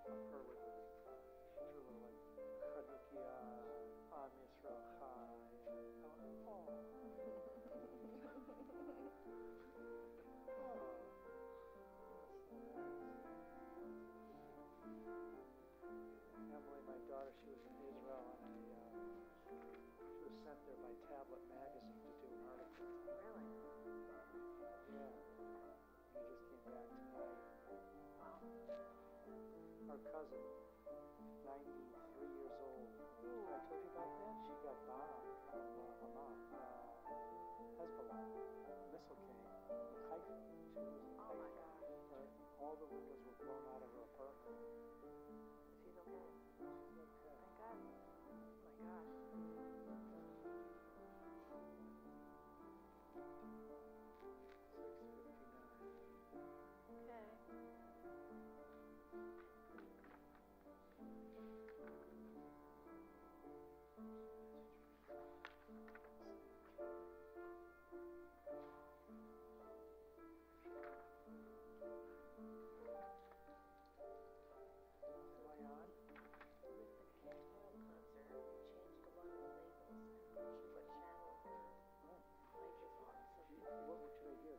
her with the like Chanukia, Am Yisrael Chai. Oh. Emily, my daughter, she was in Israel, and she was sent there by Tablet Magazine to do an article. Really? Yeah. He just came back tonight. Wow. Our cousin, 93 years old. Ooh. I told you about that? She got bombed from Hamas, Hezbollah. A missile came. Haifa. She was in Oh my Haifa. gosh. All the windows were blown out of her apartment. She's okay. She's okay. Thank God. Oh my gosh. 6:59. Okay. What should I do?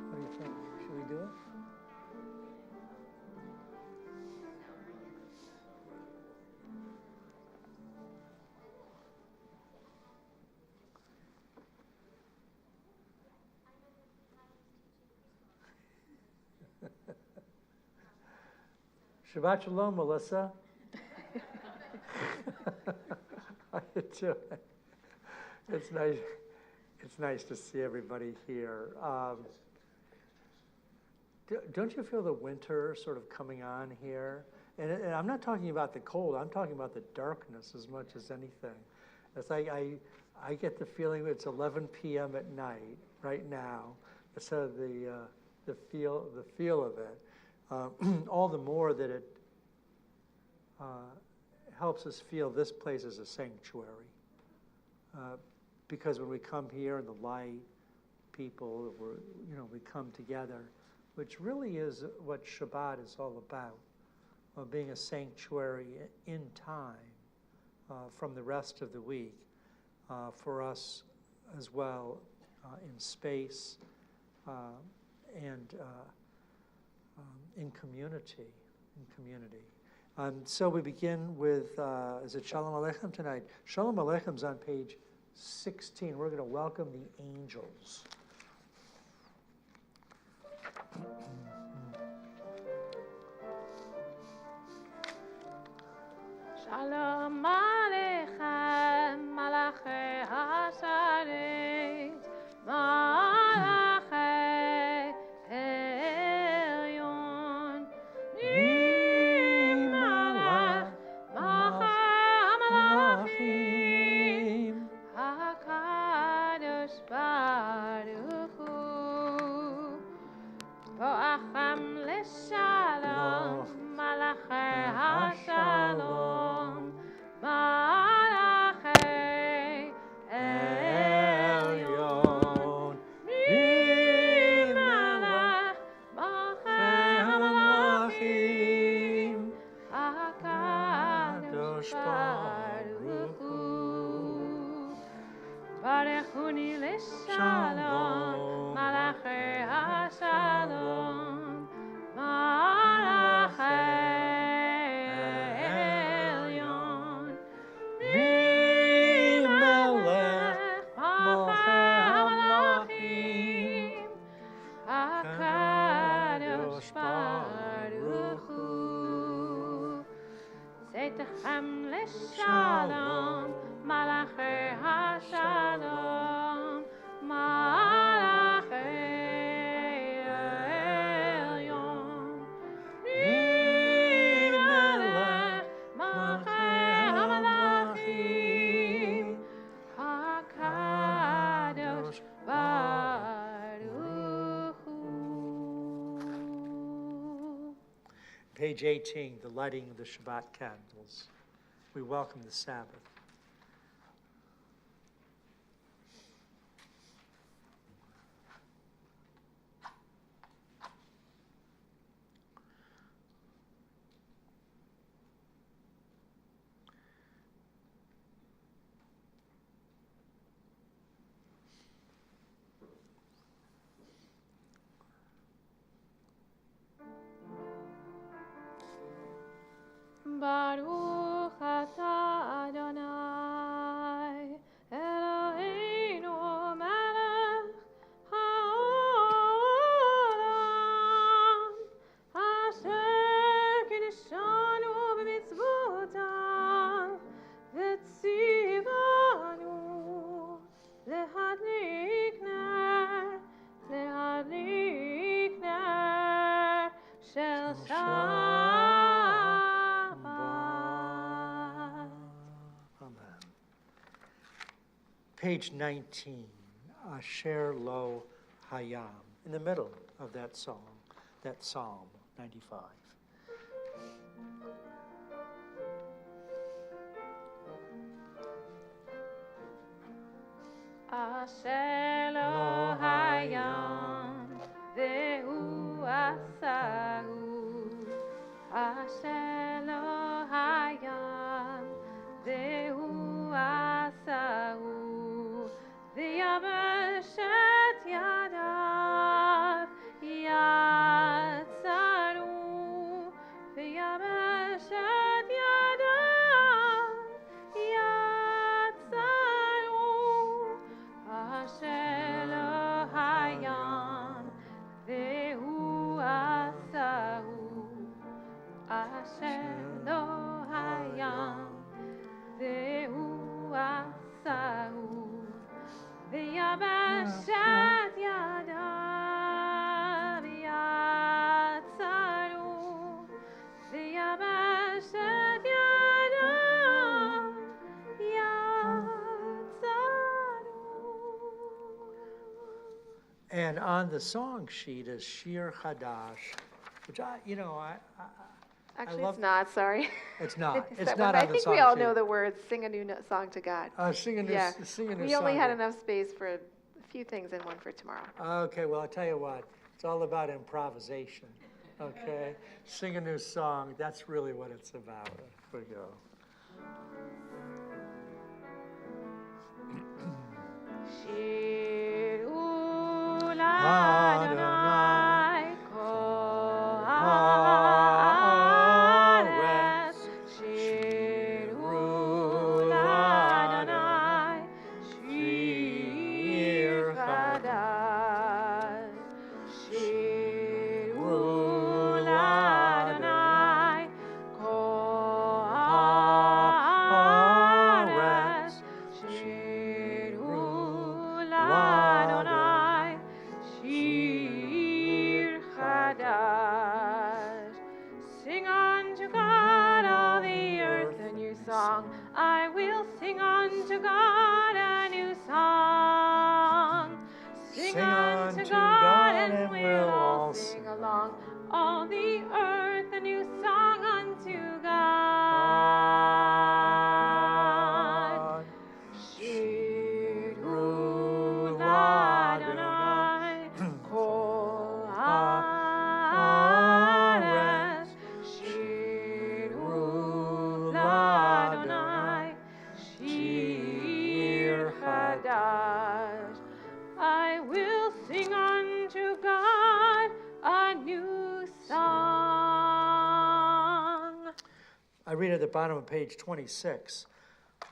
What do you think? Should we do it? Shabbat Shalom, Melissa. How you doing? It's nice. It's nice to see everybody here. Don't you feel the winter sort of coming on here? And I'm not talking about the cold. I'm talking about the darkness as much as anything. It's like I get the feeling it's 11 p.m. at night right now. So the feel of it. All the more that it helps us feel this place is a sanctuary. Because when we come here in the light, people, we come together, which really is what Shabbat is all about, being a sanctuary in time from the rest of the week, for us as well in space and in community. So we begin with, is it Shalom Aleichem tonight? Shalom Aleichem is on page 16. We're going to welcome the angels. Shalom Aleichem, Malachei Hasharet, Malachei Elyon, Malach, Malachim, HaKadosh Baruch Hu, Bo'acham L'Shalom, Malachei Hashalom, Malachei Elyon, Malach, Malachei HaMalachim, HaKadosh Baruch Hu, Barechuni L'Shalom, Malachei Hashalom, Malachei Elyon, Melech, HaMalachim, HaKadosh Baruch Hu, Zeitechem L'Shalom, Malachei Hashalom, Malachei Page 18, the lighting of the Shabbat candles. We welcome the Sabbath. Baruch atah Adonai, Eloheinu melech haolam, asher kiddushanu b'mitzvotav, v'tzivanu lehadlik ner shel Amen. Page 19, Asher Lo Hayam, in the middle of that song, that Psalm 95. Asher lo hayam vehu asahu, Asher lo hayam vehu asahu, v'yabeshet yadav yatzaru, v'yabeshet yadav yatzaru, Asher lo hayam vehu asahu, Asher lo hayam vehu asahu, v'yabeshet yadav yatzaru, v'yabeshet yadav yatzaru. And on the song sheet is Shir Chadash, which Actually, love- it's not, sorry. it's not. It's It's that not one, on but the song I think we all sheet. know the words, sing a new song to God. Sing a new, Yeah. sing a new We only song. had enough space for a few things and one for tomorrow. Okay, well, I'll tell you what, it's all about improvisation, okay? Sing a new song, that's really what it's about. Here we go. Shir Adonai kol haaretz, Shir Adonai shir chadash, Shir Adonai kol haaretz, Shir Adonai shir chadash. Sing unto God, all the earth, a new song. I will sing unto God a new song. Sing unto God, and we'll all sing along. All the earth, a new song unto God. Shir Adonai kol haaretz, Shir Adonai shir chadash. I will sing unto God a new song. I read at the bottom of page 26.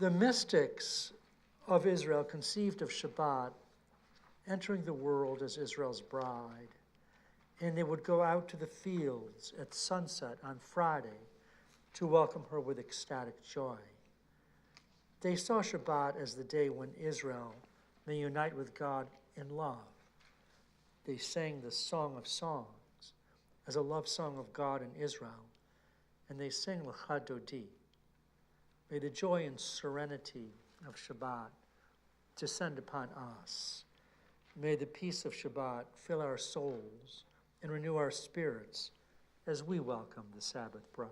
The mystics of Israel conceived of Shabbat entering the world as Israel's bride, and they would go out to the fields at sunset on Friday to welcome her with ecstatic joy. They saw Shabbat as the day when Israel may unite with God in love. They sang the Song of Songs as a love song of God and Israel, and they sing L'cha Dodi. May the joy and serenity of Shabbat descend upon us. May the peace of Shabbat fill our souls and renew our spirits as we welcome the Sabbath bride.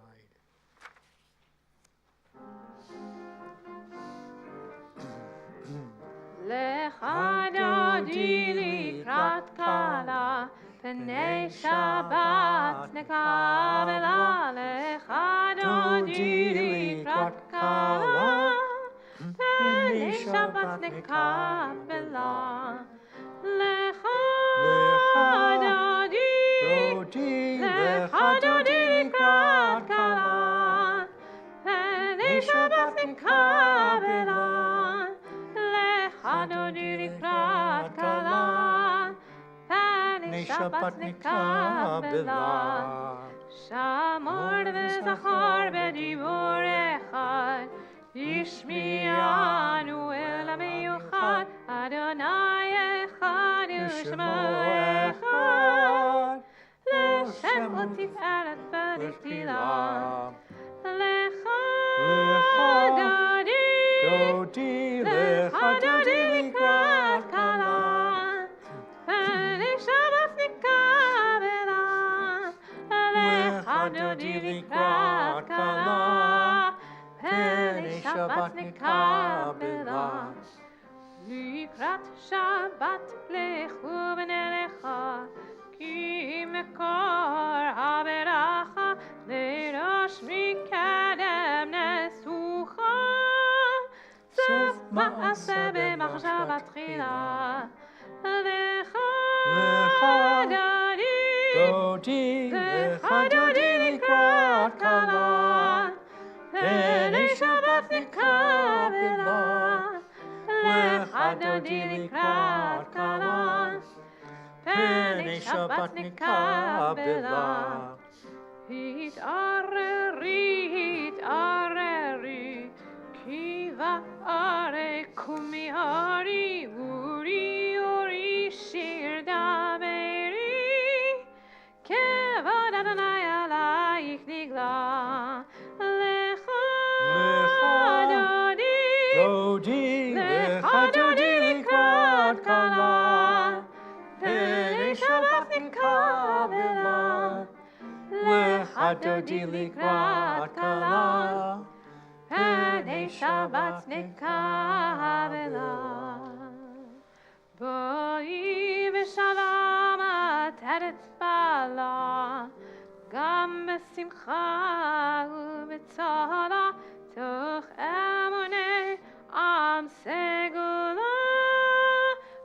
Lecha dodi likrat kala, pnei Shabbat nekabela. Lecha dodi likrat kala, pnei Shabbat nekabela. Lecha dodi likrat kala, pnei Shabbat nekabela. Dodi likrat kala, pnei Shabbat nekabela. Shamor v'zachor b'dibur echad, yishmi'anu el ha'miyuchad, Adonai echad u'shmo echad, l'Shem u'tiferet v'niftilah. Lecha dodi likrat kala, pnei Shabbat nekabela. Lecha dodi likrat kala, pnei Shabbat nekabela. Likrat Shabbat lechu b'nelecha, ki mekor haberacha, lerosh mikadem nesucha. סוף מעשה במחשבה תחילה. לך דודי לקראת כלה, פני שבת נקבלה. לך דודי לקראת כלה, פני שבת נקבלה. התעררי, התעררי, כי וארי קומי הרי, אורי אורי שיר דברי, כבוד אדוני עלייך נגלה. לך דודי, לך דודי לקראת כלה, פני שבת נקבלה. לך דודי לקראת כלה, פני שבת נקבלה. בואי בשלום עטרת בעלה, גם בשמחה ובצהלה, תוך אמוני עם סגולה.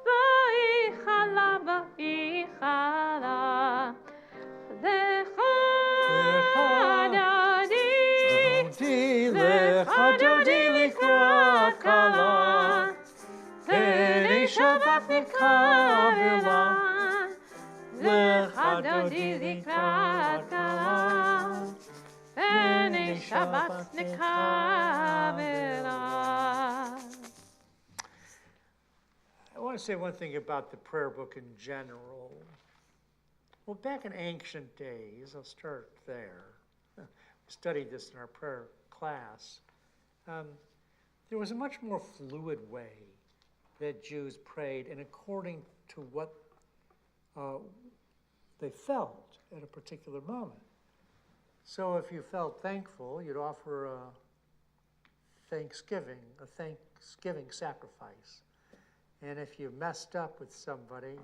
בואי חלה, בואי חלה, לך דודי לקראת כלה, פני שבת נקבלה. לך דודי לקראת כלה, פני שבת נקבלה. I want to say one thing about the prayer book in general. Well, back in ancient days, I'll start there. We studied this in our prayer class. There was a much more fluid way that Jews prayed, and according to what they felt at a particular moment. So if you felt thankful, you'd offer a thanksgiving sacrifice. And if you messed up with somebody,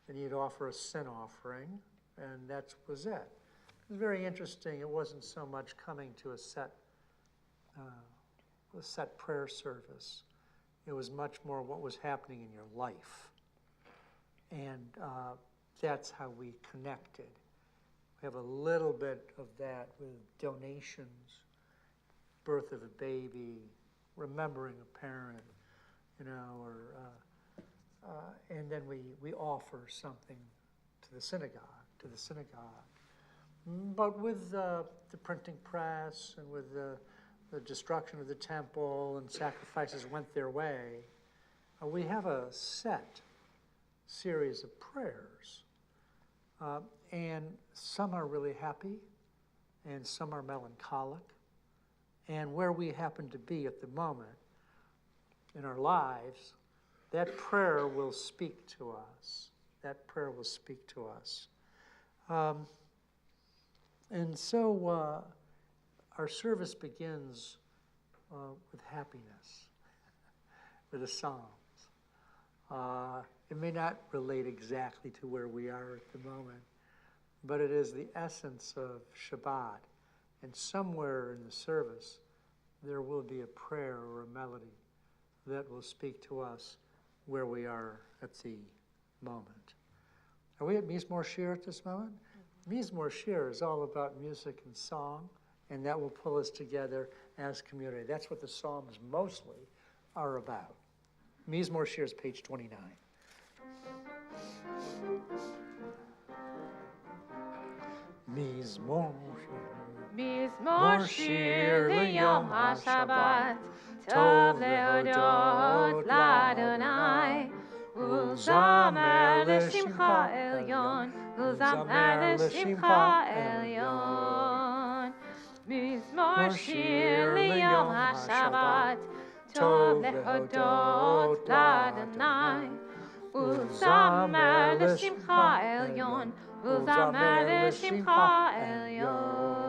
then you'd offer a sin offering, and that was it. It was very interesting. It wasn't so much coming to a set prayer service. It was much more what was happening in your life. And that's how we connected. We have a little bit of that with donations, birth of a baby, remembering a parent, and then we offer something to the synagogue. But with the printing press and with the destruction of the temple and sacrifices went their way, we have a set series of prayers. And some are really happy, and some are melancholic. And where we happen to be at the moment in our lives, that prayer will speak to us. That prayer will speak to us. And so our service begins with happiness, with the Psalms. It may not relate exactly to where we are at the moment, but it is the essence of Shabbat. And somewhere in the service, there will be a prayer or a melody that will speak to us where we are at the moment. Are we at Mizmor Shir at this moment? Mizmor Shir is all about music and song, and that will pull us together as community. That's what the Psalms mostly are about. Mizmor Shir is page 29. Mizmor Shir liyom HaShabbat, Tov lehodot l'Adonai, Ulzamer l'shimcha elyon, Ulzamer l'shimcha elyon. Mizmor Shir liyom HaShabbat, Tov lehodot l'Adonai, Ulzamer l'shimcha elyon, Ulzamer l'shimcha elyon.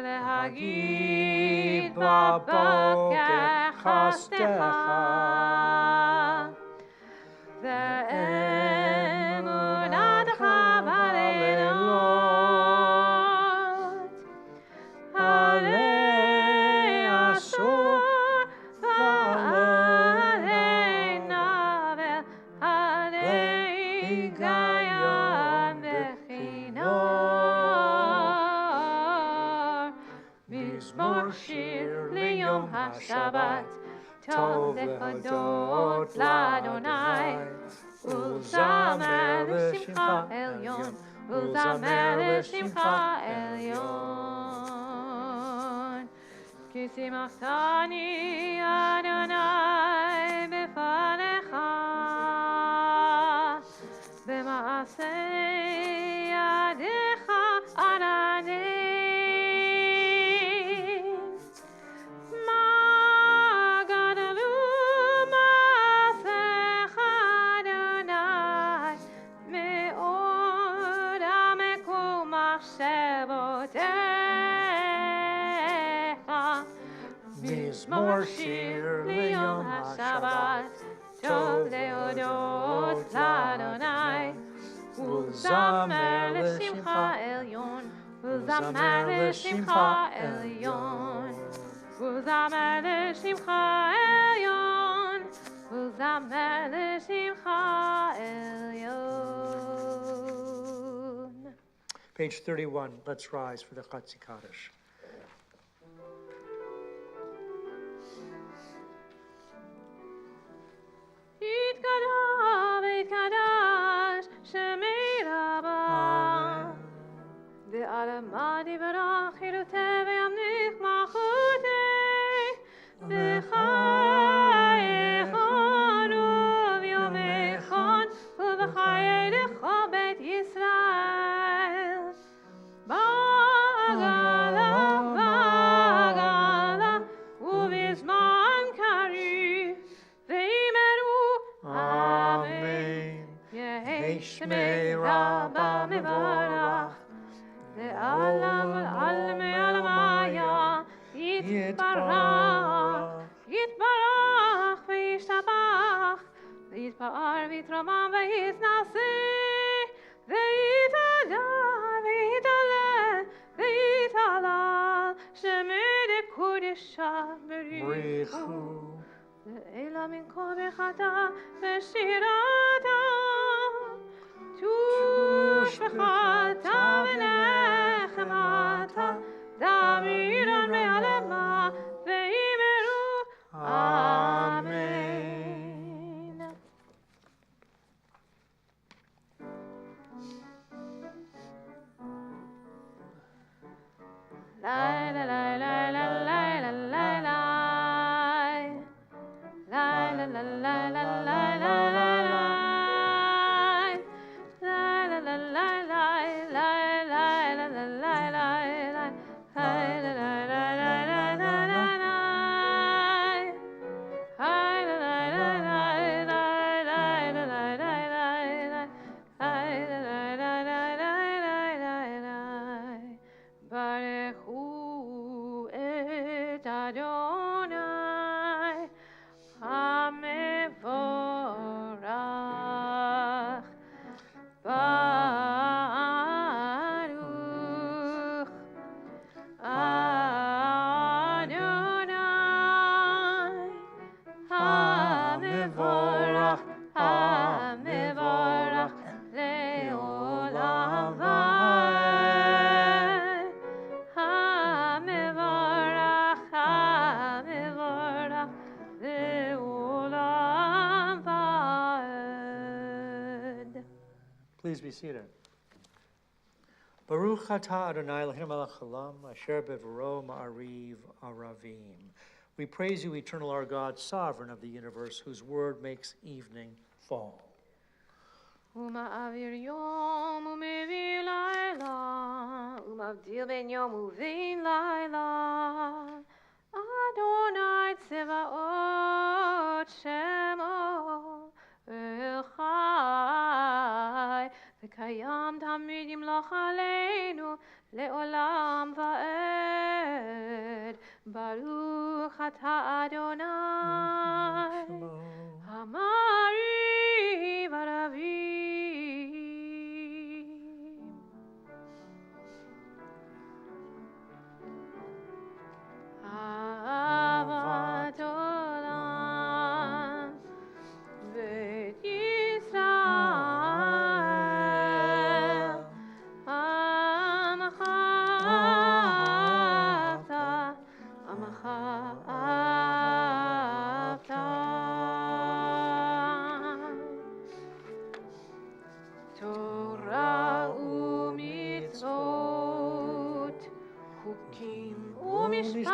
Lehagid b'boker chastecha, ve'emunatcha b'leilot, alei ashur v'alei navel, alei gayan v'chinor. Mizmor Shir liyom HaShabbat, Tov lehodot l'Adonai, Ulzamer l'shimcha elyon, Ulzamer l'shimcha elyon. Ki simchtani Adonai b'fanecha, b'maaseh yadecha ananim. Mizmor Shir liyom HaShabbat, Tov lehodot l'Adonai, Ulzamer l'shimcha elyon, Ulzamer l'shimcha elyon, Ulzamer l'shimcha elyon, Ulzamer l'shimcha elyon. Page 31, let's rise for the Katz Kaddish. Yitkadash Shemei Rabba, Ve'alama divrach chilutei ve'yamnich malchutei, V'chayechon u'v'yomechon u'v'chayei l'chol Beit Yisrael. Bagala, bagala, u'v'zman karib, ve'imeru Amen. Yehi Shmei Rabba mevarach, ve'alam al'alme al'maya, yitbarach, yitbarach ve'yishtabach, ve'yitpa'ar v'yitramam ve'yitnaseh, ve'yitadar ve'yitaleh, ve'yitalal, shemei dekodesha berichu. Ve'ela min kol bechata ve'shirata, tush bechata ve'nechemata, damiran ve'alema ve'imeru. Amen. La la la la la la la la la. La la la la la la la la la. La la la la la la la la la la la. La la la המבורך. Baruch Adonai HaMevorach HaMevorach Le'olam Va'ed HaMevorach HaMevorach Le'olam Va'ed. Please be seated. Baruch atah Adonai Eloheinu melech haolam asher bevaro ma'ariv aravim. We praise you, eternal our God, sovereign of the universe, whose word makes evening fall. ומעביר יום ומביא לילה, ומבדיל בין יום ובין לילה. אדוני צבאות שמו וחי, וקיים תמיד ימלוך עלינו לעולם ועד. ברוך אתה אדוני המעריב ערבים. אהבת עולם בית ישראל, עמך אהבת, עמך אהבת. תורה ומצוות, חוקים ומשפטים,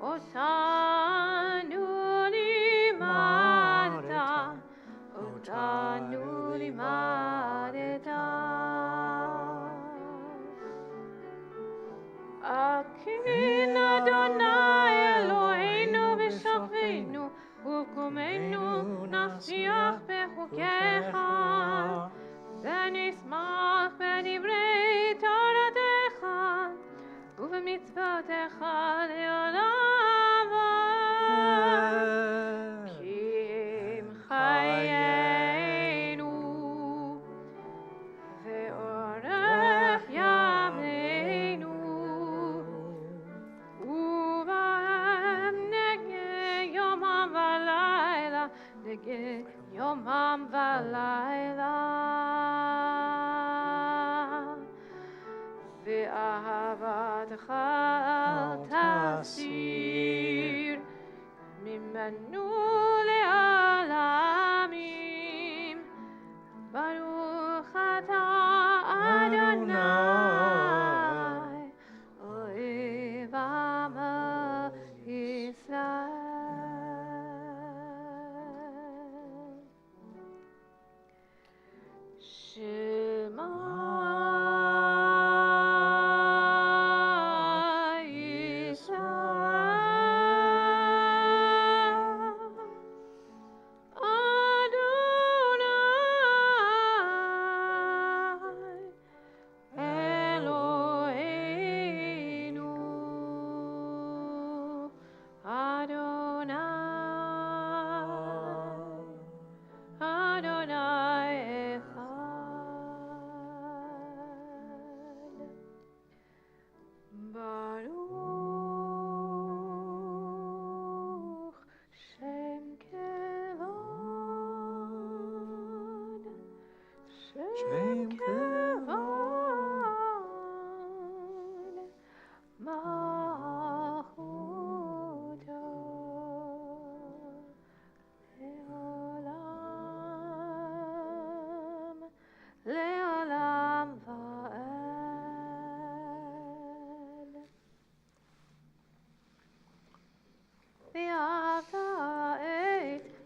אותנו לימדת, אותנו לימדת. אכן אדוני אלוהינו ושוכבנו, ובקומנו נפשיח בחוקיך, ונשמח בדברי תורתך, ובמצוותיך לעולם ועד. כי הם חיינו, ואורך ימינו, ובהם נגד יומם ולילה, נגד יומם ולילה. ואהבתך אל תסיר ממנו לעלמים. ברוך אתה אדוני אוהב עמו ישראל. שמע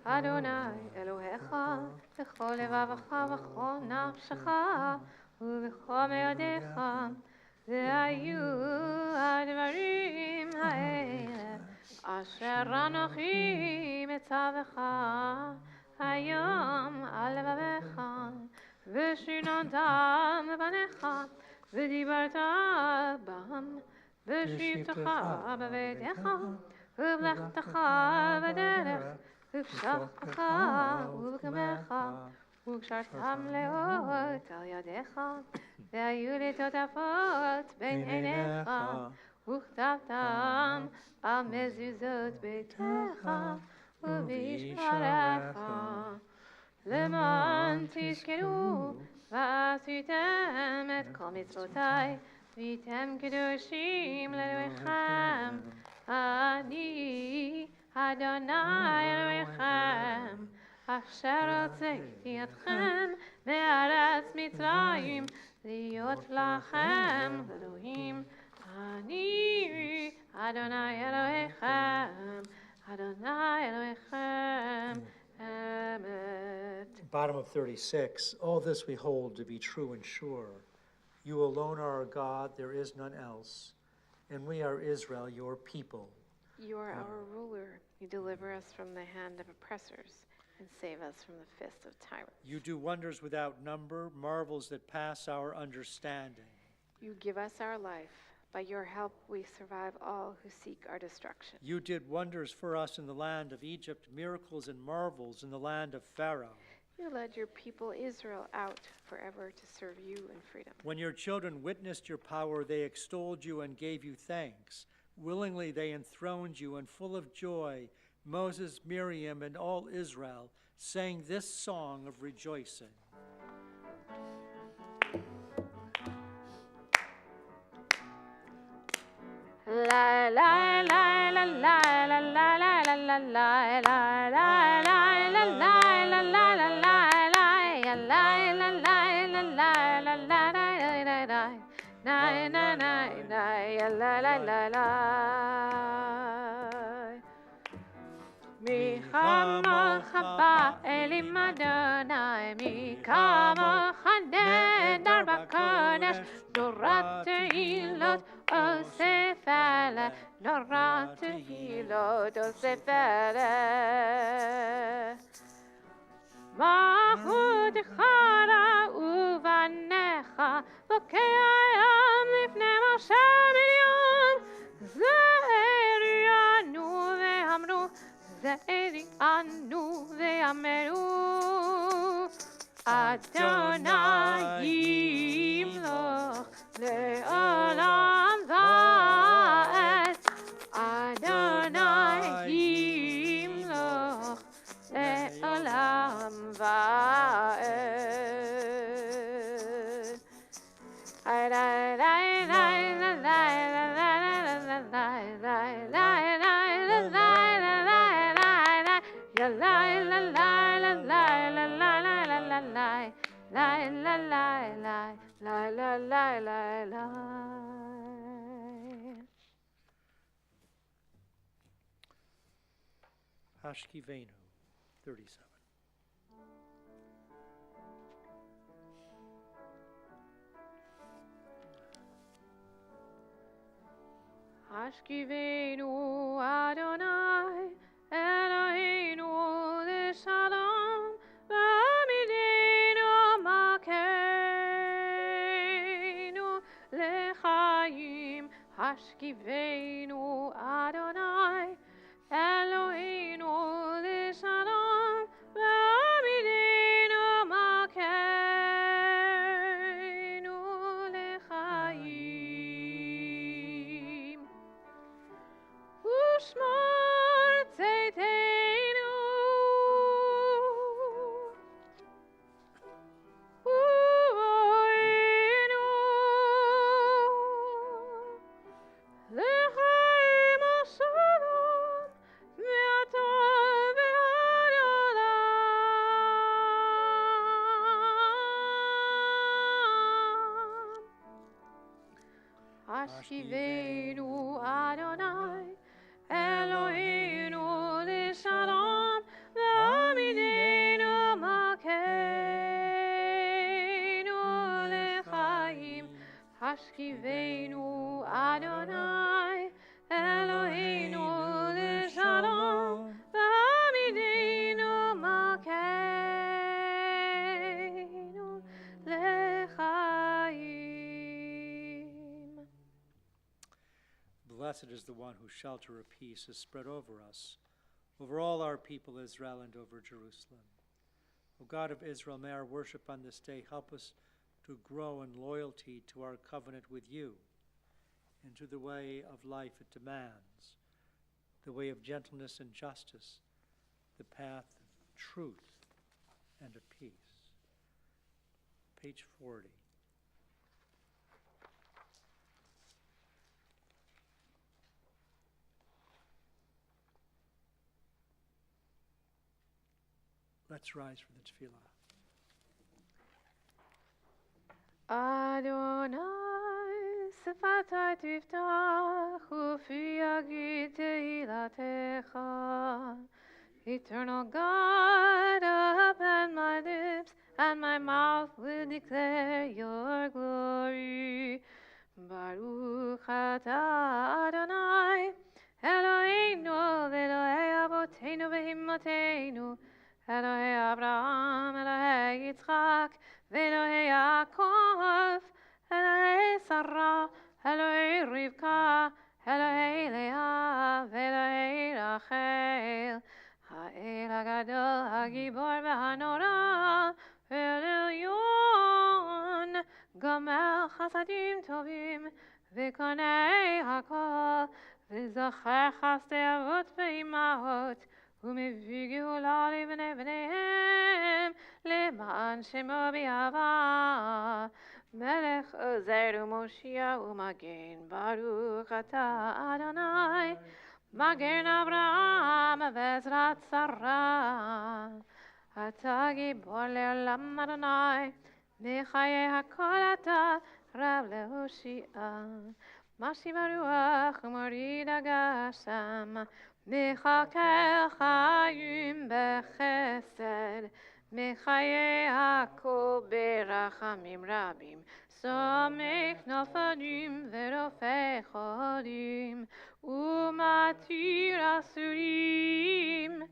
אדוני אלוהיך בכל לבבך ובכל נפשך ובכל מאודיך, והיו הדברים האלה אשר אנוכי מצווך היום על לבביך, ושיננתם לבניך ודיברת בם, ושבתך בביתך ובלכתך בדרך, ובשוכבך ובקמך, וקשרתם לאות על ידיך, והיו לי טוטפות בין עיניך, וכתבתם על מזוזות ביתך ובשעריך, למען תזכרו ועשיתם את כל מצוותיי, והייתם קדושים לאלוהיכם. אני אדוני אלוהיכם, אשר הוצאתי אתכם מארץ מצרים, להיות לכם אלוהים. אני אדוני אלוהיכם, אדוני אלוהיכם אמת. Bottom of 36, all this we hold to be true and sure. You alone are our God, there is none else, and we are Israel, your people. You are our ruler. You deliver us from the hand of oppressors and save us from the fist of tyrants. You do wonders without number, marvels that pass our understanding. You give us our life. By your help we survive all who seek our destruction. You did wonders for us in the land of Egypt, miracles and marvels in the land of Pharaoh. You led your people Israel out forever to serve you in freedom. When your children witnessed your power, they extolled you and gave you thanks. Willingly they enthroned you, and full of joy, Moses, Miriam, and all Israel sang this song of rejoicing. La la la la la la la la la la la la la la la la la la la Mi khamach ba elim Adonai, mi khamach neder b'kodesh, norat tehilot osef ele, norat tehilot osef ele. מעבודך ובניך, וקיים לפני משה מרים, זעירנו ואמרו, זעירנו ואמרו, אדוני ימלוך לעולם ועד, אדוני ימלוך לעולם ועד. Hashkivenu, 37. Hashkivenu Adonai Eloheinu l'shalom v'amidenu malkeinu l'chaim. Hashkivenu Adonai Eloheinu l'shalom v'amidenu malkeinu l'chaim. Ushmor tzeiteinu u'oinu l'chaim ha'shalom ve'atov ve'adolam. Hashkivenu Adonai Eloheinu l'shalom v'amidenu malkeinu l'chaim. Hashkivenu Adonai Eloheinu l'shalom v'amidenu malkeinu l'chaim. blessed is the one whose shelter of peace is spread over us, over all our people Israel, and over Jerusalem. O God of Israel, may our worship on this day help us to grow in loyalty to our covenant with you and to the way of life it demands, the way of gentleness and justice, the path of truth and of peace. Page 40. Let's rise for the tefillah. Adonai, Sefatai tiftach, ufi yagid tehilatecha. Eternal God, open my lips, and my mouth will declare your glory. Baruch atah Adonai, Eloheinu, Elohei Avoteinu v'Imotenu, Elohei Abraham, Elohei Yitzchak, Elohei Yaakov, Elohei Sarah, Elohei Rivka, Elohei Leah, Elohei Rachel, Ha'el HaGadol, HaGibor v'Hanora, Elyon, Gomel Chasadim Tovim, V'konei HaKol, V'zocher Chasdei Avot v'Imahot, ומביא גאולה לבני בניהם, למען שמו באהבה. מלך עוזר ומושיע ומגן, ברוך אתה אדוני, מגן אברהם ועזרת שרה. אתה גיבור לעולם אדוני, בחיי הכל אתה רב להושיע. משיב הרוח ומוריד הגשם, מחכה חיים בחסד, מחיי הכל ברחמים רבים, סומך נופלים ורופא חולים, ומתיר אסורים,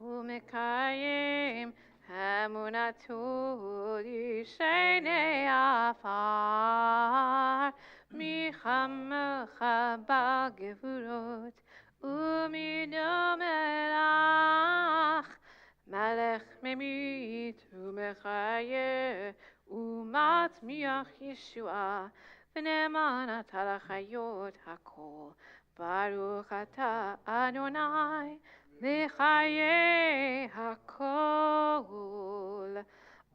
ומקיים אמונתו לשני עפר, מחמך בגבורות, ומדום מלך, מלך ממית ומחיה, ומצמיח ישועה, ונאמן אתה לחיות הכל. ברוך אתה אדוני, לחיי הכל.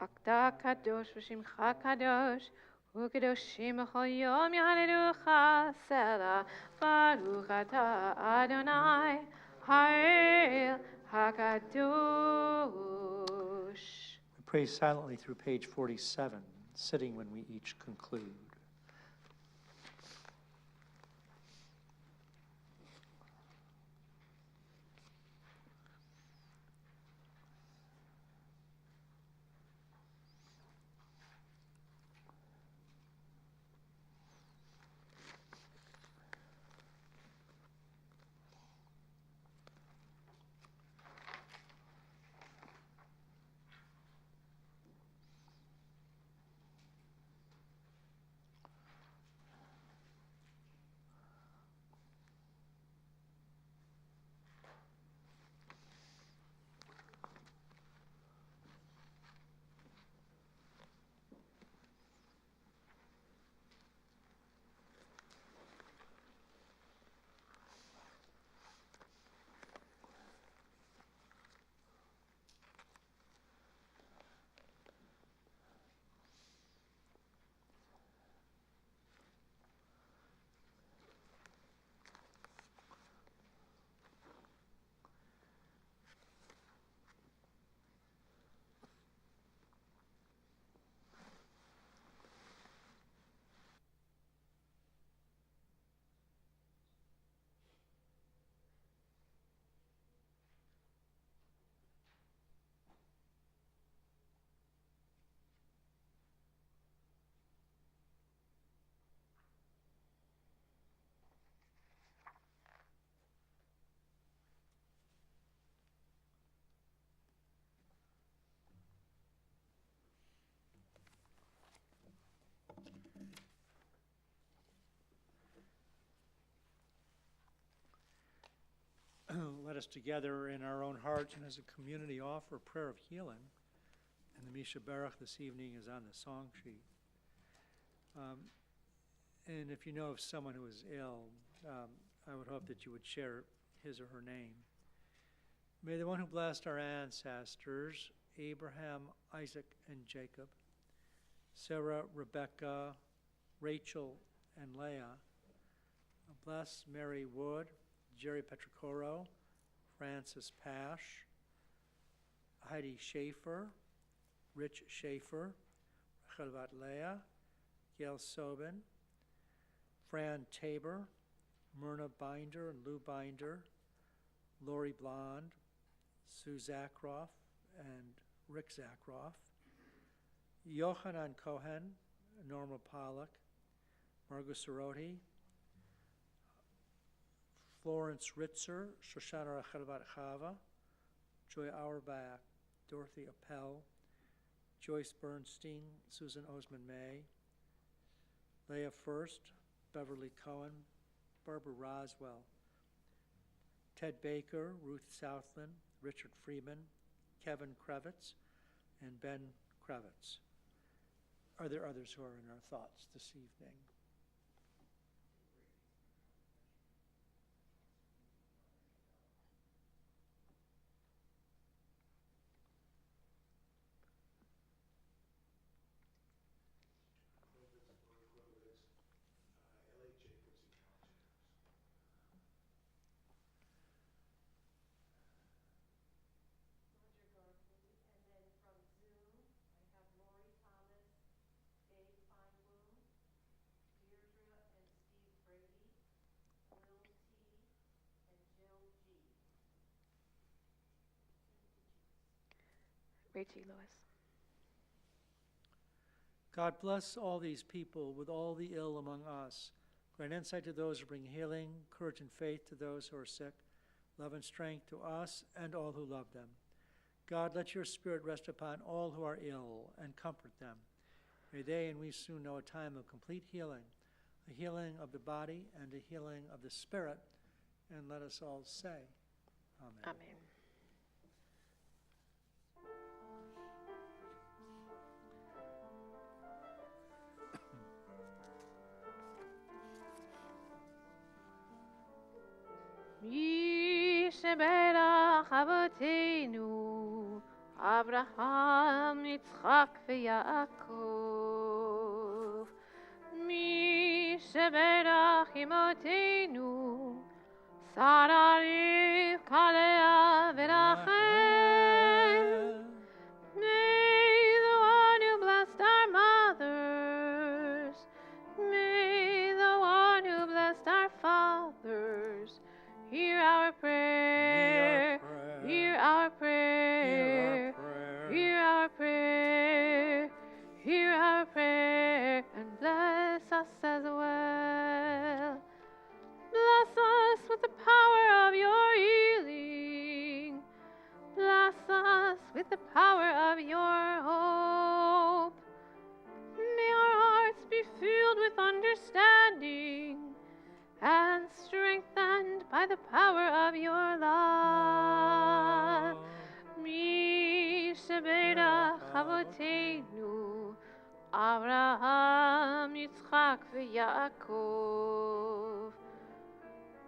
אתה קדוש ושמך קדוש, וקדושים בכל יום יהללוך סלה. ברוך אתה אדוני, האל הקדוש. We pray silently through page 47, sitting when we each conclude. let us together in our own hearts and as a community offer a prayer of healing. And the Misha Baruch this evening is on the song sheet. And if you know of someone who is ill, I would hope that you would share his or her name. May the one who blessed our ancestors, Abraham, Isaac, and Jacob, Sarah, Rebecca, Rachel, and Leah, bless Mary Wood, Jerry Petricoro, Francis Pash, Heidi Schaefer, Rich Schaefer, Rachel Leah, Gail Sobin, Fran Tabor, Myrna Binder and Lou Binder, Lori Blond, Sue Zakroff and Rick Zakroff, Yohanan Cohen, Norma Pollack, Margot Soroti, Florence Ritzer, Shoshana Rachelvat Chava, Joy Auerbach, Dorothy Appel, Joyce Bernstein, Susan Osman May, Leah First, Beverly Cohen, Barbara Roswell, Ted Baker, Ruth Southland, Richard Freeman, Kevin Kravitz, and Ben Kravitz. Are there others who are in our thoughts this evening? Rachel Lewis. God bless all these people with all the ill among us. Grant insight to those who bring healing, courage and faith to those who are sick, love and strength to us and all who love them. God, let your spirit rest upon all who are ill and comfort them. May they and we soon know a time of complete healing, a healing of the body and a healing of the spirit. And let us all say, Amen. Amen. Yishberach Avotenu, Abraham, Yitzchak, veYaakov. Yishberach Imotenu, Sarah, Rivka, Leah, veRachel. May the one who blessed our mothers, may the one who blessed our fathers, hear our prayer, hear our prayer, hear our prayer, hear our prayer, and bless us as well. Bless us with the power of your healing. Bless us with the power of your hope. May our hearts be filled with understanding and strengthened by the power of your love. Mishaberach Avotenu, Abraham, Yitzchak, veYaakov.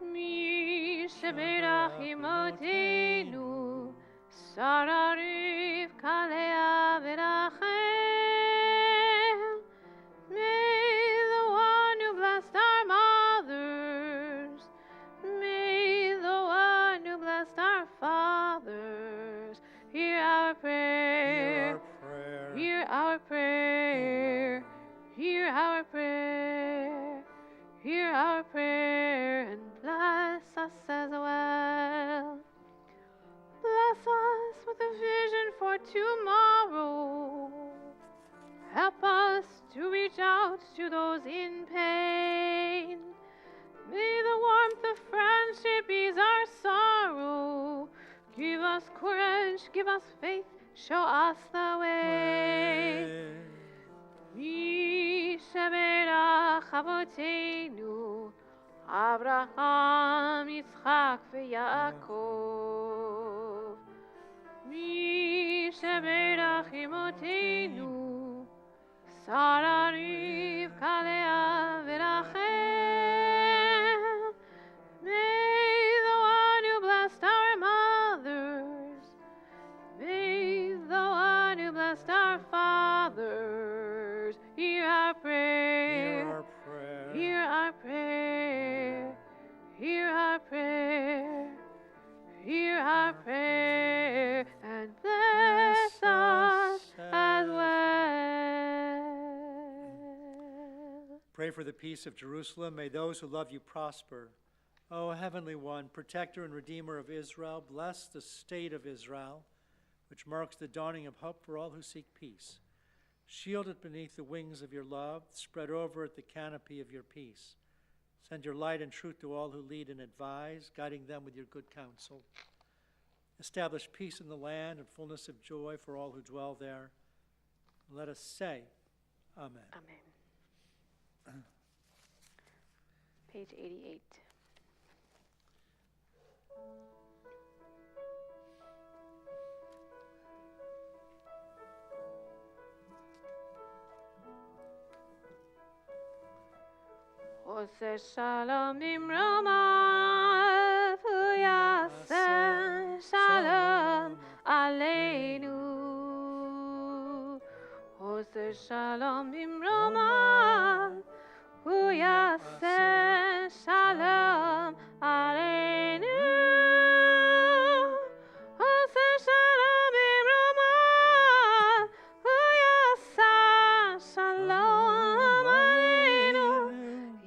Mishaberach Imotenu, Sarah, Rivka, Leah, veRachel. May the one who blessed our mothers, may the one who blessed our fathers, hear our prayer, hear our prayer, hear our prayer, hear our prayer, and bless us as well. Bless us with a vision for tomorrow. Help us to reach out to those in pain. May the warmth of friendship ease our sorrow. Give us courage, give us faith, show us the way. Mishaberach Avotenu, אברהם, יצחק ויעקב. מי שברך אמותינו, שרה, רבקה, לאה ורחל. May the one who blessed our mothers, may the one who blessed our fathers, hear our prayer, hear our prayer, hear our prayer, hear our prayer, and bless us as well. Pray for the peace of Jerusalem. May those who love you prosper. O Heavenly One, protector and redeemer of Israel, bless the state of Israel, which marks the dawning of hope for all who seek peace. Shield it beneath the wings of your love, spread over it the canopy of your peace. Send your light and truth to all who lead and advise, guiding them with your good counsel. Establish peace in the land and fullness of joy for all who dwell there. Let us say, Amen. Amen. Page 88. עושה שלום במרומיו, הוא יעשה שלום עלינו. עושה שלום במרומיו, הוא יעשה שלום עלינו. עושה שלום במרומיו, הוא יעשה שלום עלינו.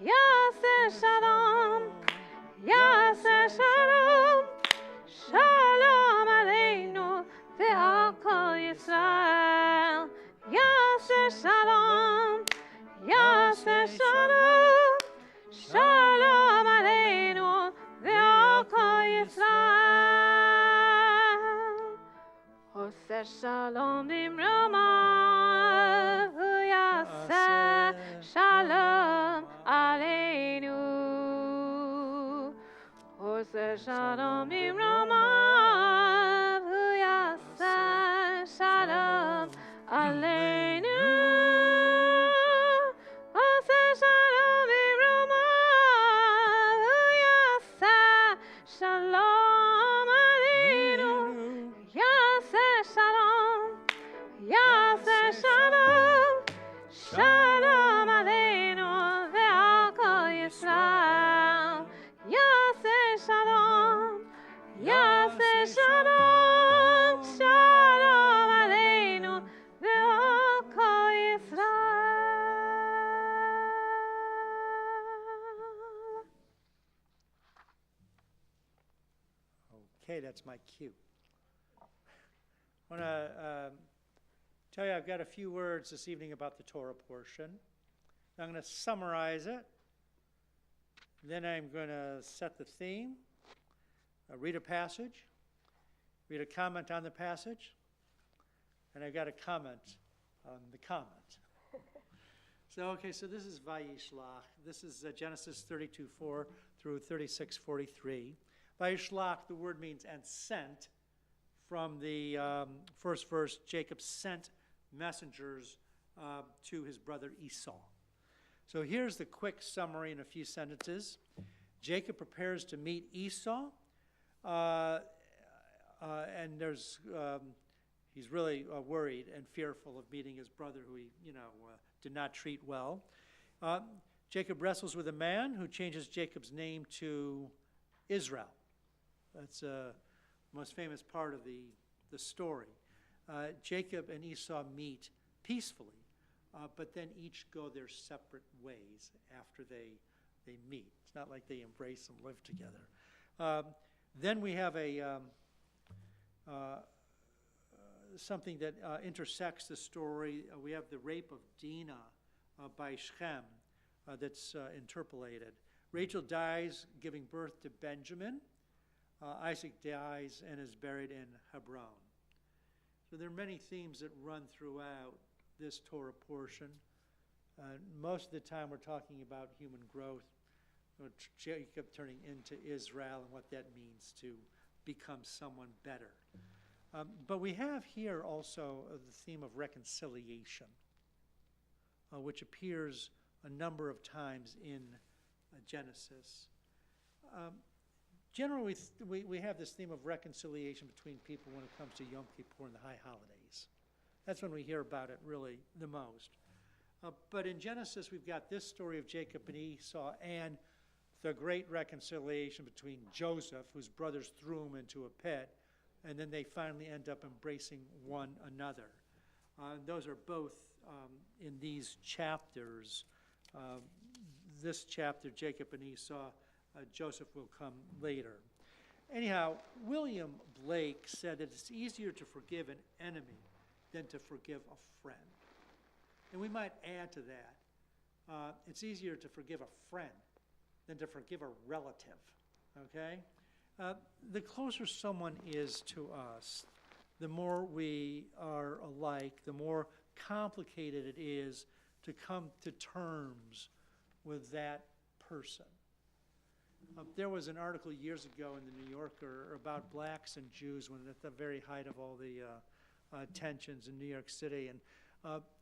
יעשה שלום, יעשה שלום, שלום עלינו ועל כל ישראל. יעשה שלום, יעשה שלום, שלום עלינו ועל כל ישראל. עושה שלום במרומיו, הוא יעשה שלום עלינו. עושה שלום במרומיו, הוא יעשה שלום עלינו. עושה שלום במרומיו, הוא יעשה שלום עלינו. יעשה שלום, יעשה שלום, שלום עלינו ועל כל ישראל. יעשה שלום, יעשה שלום, שלום עלינו ועל כל ישראל. Okay, that's my cue. I want to tell you I've got a few words this evening about the Torah portion. I'm going to summarize it. Then I'm going to set the theme, read a passage, read a comment on the passage, and I've got a comment on the comment. So this is Vayishlach. This is Genesis 32:4 through 36:43. Vayishlach, the word means and sent. From the first verse, Jacob sent messengers to his brother Esau. So here's the quick summary in a few sentences. Jacob prepares to meet Esau, and he's really worried and fearful of meeting his brother, who he did not treat well. Jacob wrestles with a man who changes Jacob's name to Israel. That's most famous part of the story. Jacob and Esau meet peacefully, but then each go their separate ways after they meet. It's not like they embrace and live together. Then we have something that intersects the story. We have the rape of Dinah by Shechem that's interpolated. Rachel dies giving birth to Benjamin. Isaac dies and is buried in Hebron. So there are many themes that run throughout this Torah portion. Most of the time we're talking about human growth, Jacob turning into Israel and what that means to become someone better. But we have here also the theme of reconciliation, which appears a number of times in Genesis. Generally, we have this theme of reconciliation between people when it comes to Yom Kippur and the high holidays. That's when we hear about it really the most. But in Genesis, we've got this story of Jacob and Esau and the great reconciliation between Joseph, whose brothers threw him into a pit, and then they finally end up embracing one another. Those are both in these chapters. This chapter, Jacob and Esau, Joseph will come later. Anyhow, William Blake said that it's easier to forgive an enemy than to forgive a friend. And we might add to that, it's easier to forgive a friend than to forgive a relative, okay? The closer someone is to us, the more we are alike, the more complicated it is to come to terms with that person. There was an article years ago in the New Yorker about blacks and Jews when at the very height of all the tensions in New York City. And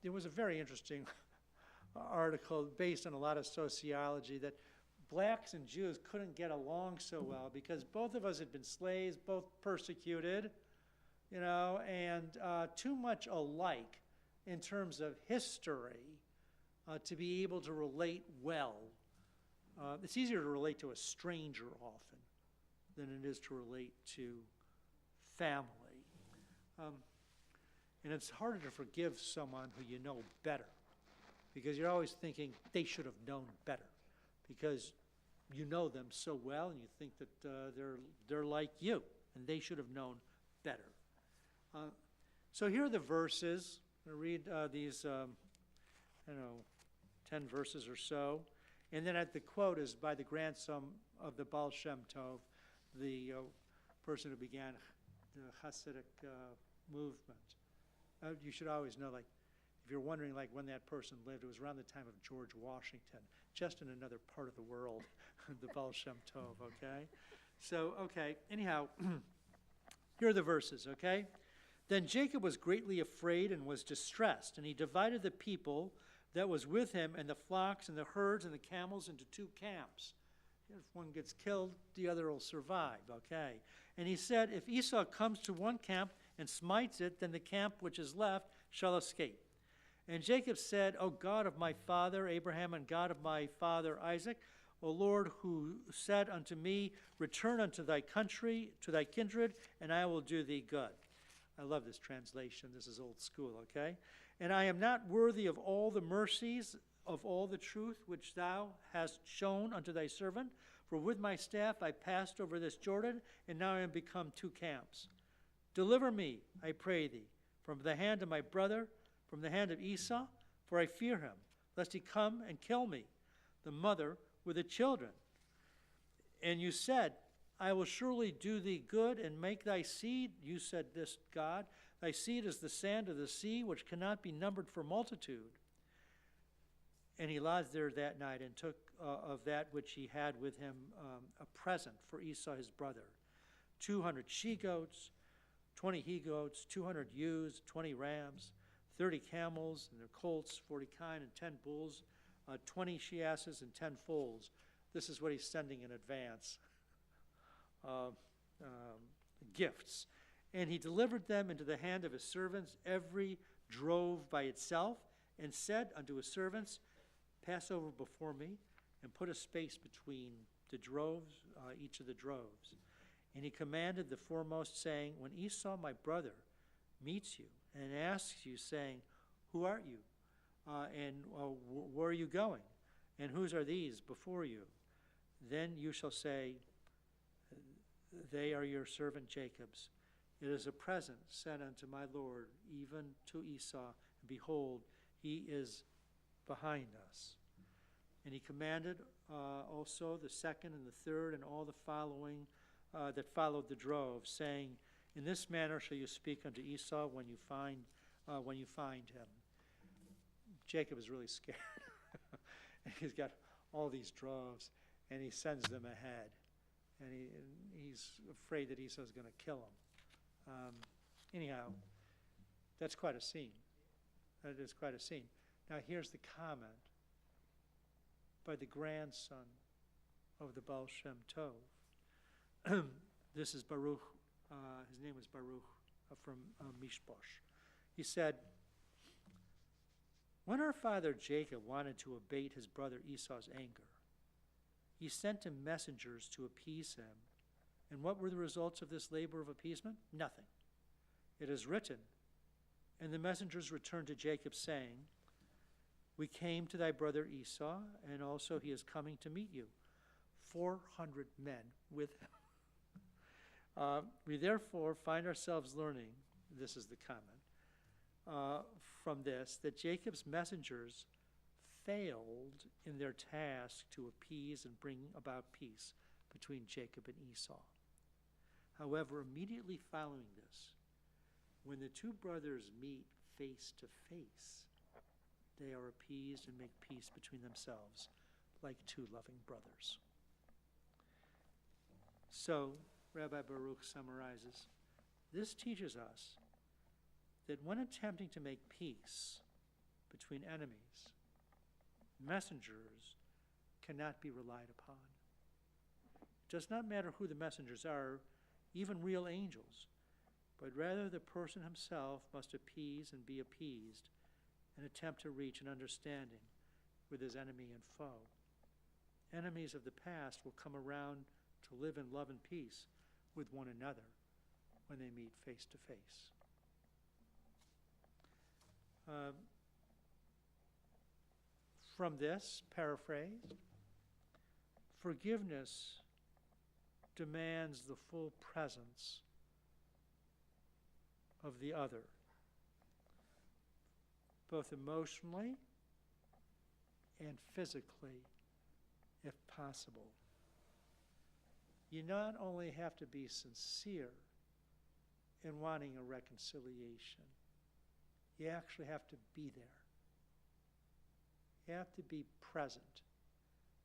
it was a very interesting article based on a lot of sociology that blacks and Jews couldn't get along so well because both of us had been slaves, both persecuted, and too much alike in terms of history to be able to relate well. It's easier to relate to a stranger often than it is to relate to family. And it's harder to forgive someone who you know better because you're always thinking they should have known better because you know them so well and you think that they're like you and they should have known better. So here are the verses. I'm going to read these, 10 verses or so. And then the quote is by the grandson of the Baal Shem Tov, the person who began the Hasidic movement. You should always know, if you're wondering, when that person lived, it was around the time of George Washington, just in another part of the world, the Baal Shem Tov, okay? So, okay, anyhow, here are the verses, okay? Then Jacob was greatly afraid and was distressed, and he divided the people that was with him and the flocks and the herds and the camels into two camps. If one gets killed, the other will survive, okay? And he said, if Esau comes to one camp and smites it, then the camp which is left shall escape. And Jacob said, O God of my father Abraham and God of my father Isaac, O Lord, who said unto me, return unto thy country, to thy kindred, and I will do thee good. I love this translation. This is old school, okay? And I am not worthy of all the mercies, of all the truth which thou hast shown unto thy servant. For with my staff I passed over this Jordan, and now I am become two camps. Deliver me, I pray thee, from the hand of my brother, from the hand of Esau, for I fear him, lest he come and kill me, the mother with the children. And you said, I will surely do thee good and make thy seed, you said this, God, thy seed is the sand of the sea, which cannot be numbered for multitude. And he lodged there that night and took of that which he had with him a present for Esau his brother, 200 she-goats, 20 he-goats, 200 ewes, 20 rams, 30 camels and their colts, 40 kine and 10 bulls, 20 she-asses and 10 foals. This is what he's sending in advance. Gifts. And he delivered them into the hand of his servants, every drove by itself, and said unto his servants, pass over before me, and put a space between the droves, each of the droves. And he commanded the foremost, saying, when Esau my brother meets you and asks you, saying, who art you? And where are you going? And whose are these before you? Then you shall say, they are your servant Jacob's. It is a present sent unto my Lord, even to Esau. And behold, he is behind us. And he commanded also the second and the third and all the following that followed the drove, saying, in this manner shall you speak unto Esau when you find him. Jacob is really scared. He's got all these droves. and he sends them ahead. And he's afraid that Esau's going to kill him. Anyhow, that's quite a scene. That is quite a scene. Now here's the comment by the grandson of the Baal Shem Tov. This is Baruch. His name was Baruch from Mishbosh. He said, when our father Jacob wanted to abate his brother Esau's anger, he sent him messengers to appease him. And what were the results of this labor of appeasement? Nothing. It is written, and the messengers returned to Jacob, saying, we came to thy brother Esau, and also he is coming to meet you. 400 men with him. We therefore find ourselves learning, this is the comment, from this, that Jacob's messengers failed in their task to appease and bring about peace between Jacob and Esau. However, immediately following this, when the two brothers meet face to face, they are appeased and make peace between themselves like two loving brothers. So, Rabbi Baruch summarizes, this teaches us that when attempting to make peace between enemies, messengers cannot be relied upon. It does not matter who the messengers are, even real angels, but rather the person himself must appease and be appeased and attempt to reach an understanding with his enemy and foe. Enemies of the past will come around to live in love and peace with one another when they meet face to face. From this, paraphrased, forgiveness demands the full presence of the other, both emotionally and physically, if possible. You not only have to be sincere in wanting a reconciliation, you actually have to be there. You have to be present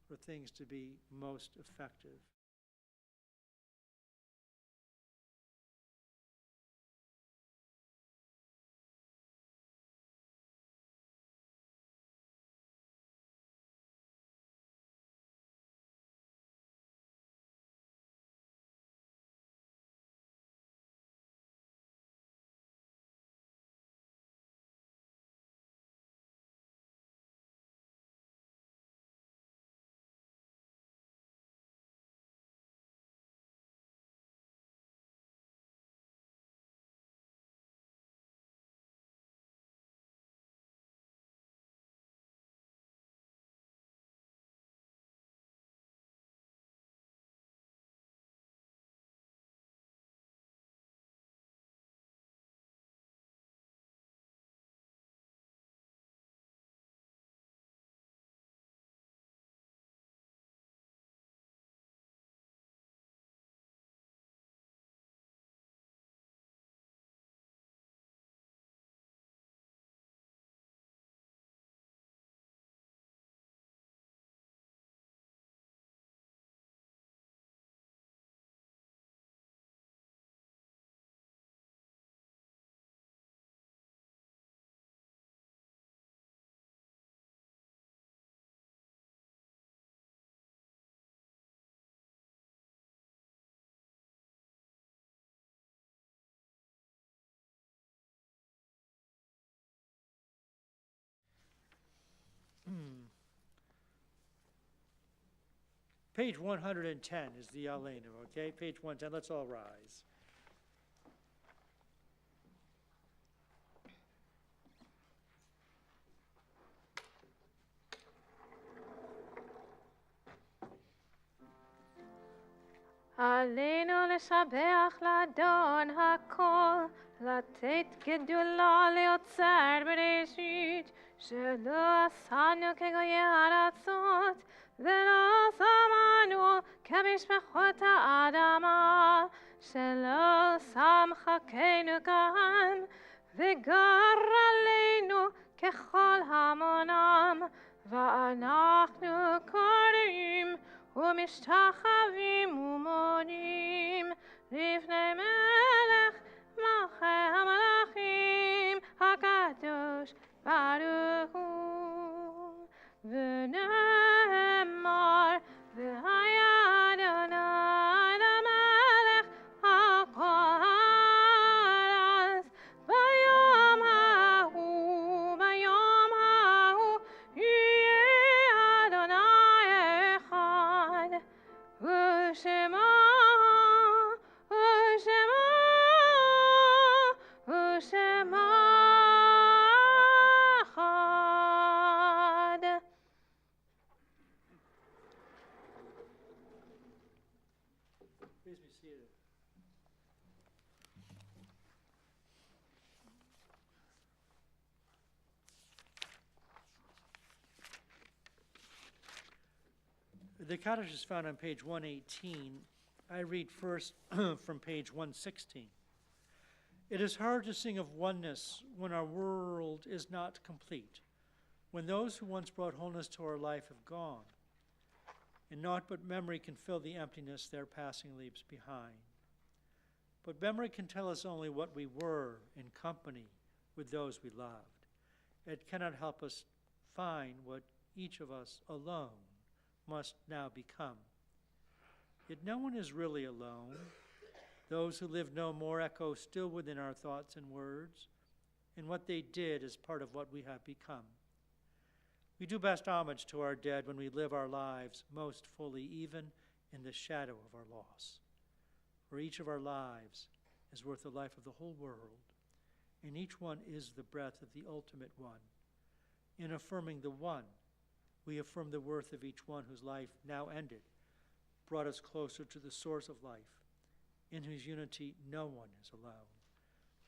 for things to be most effective. Page 110 is the Aleinu, okay? Page 110, let's all rise. עלינו לשבח לאדון הכל, לתת גדולה ליוצר בראשית, שלא עשנו כגויי ארצות, ולא שמנו כמשפחות האדמה, שלא שם חכנו כאן, וגר עלינו ככל המונם, ואנחנו קוראים ומשתחווים ומודים לפני מלך מלכי המלכים הקדוש ברוך הוא. ונאמר והיה אדוני למלך על כל הארץ ביום ההוא יהיה אדוני אחד ושמו אחד. Please be seated. The Katz is found on page 118. I read first from page 116. It is hard to sing of oneness when our world is not complete, when those who once brought wholeness to our life have gone, and naught but memory can fill the emptiness their passing leaves behind. But memory can tell us only what we were in company with those we loved. It cannot help us find what each of us alone must now become. Yet no one is really alone. Those who live no more echo still within our thoughts and words, and what they did is part of what we have become. We do best homage to our dead when we live our lives most fully, even in the shadow of our loss. For each of our lives is worth the life of the whole world, and each one is the breath of the ultimate one. In affirming the one, we affirm the worth of each one whose life now ended, brought us closer to the source of life, in whose unity no one is alone,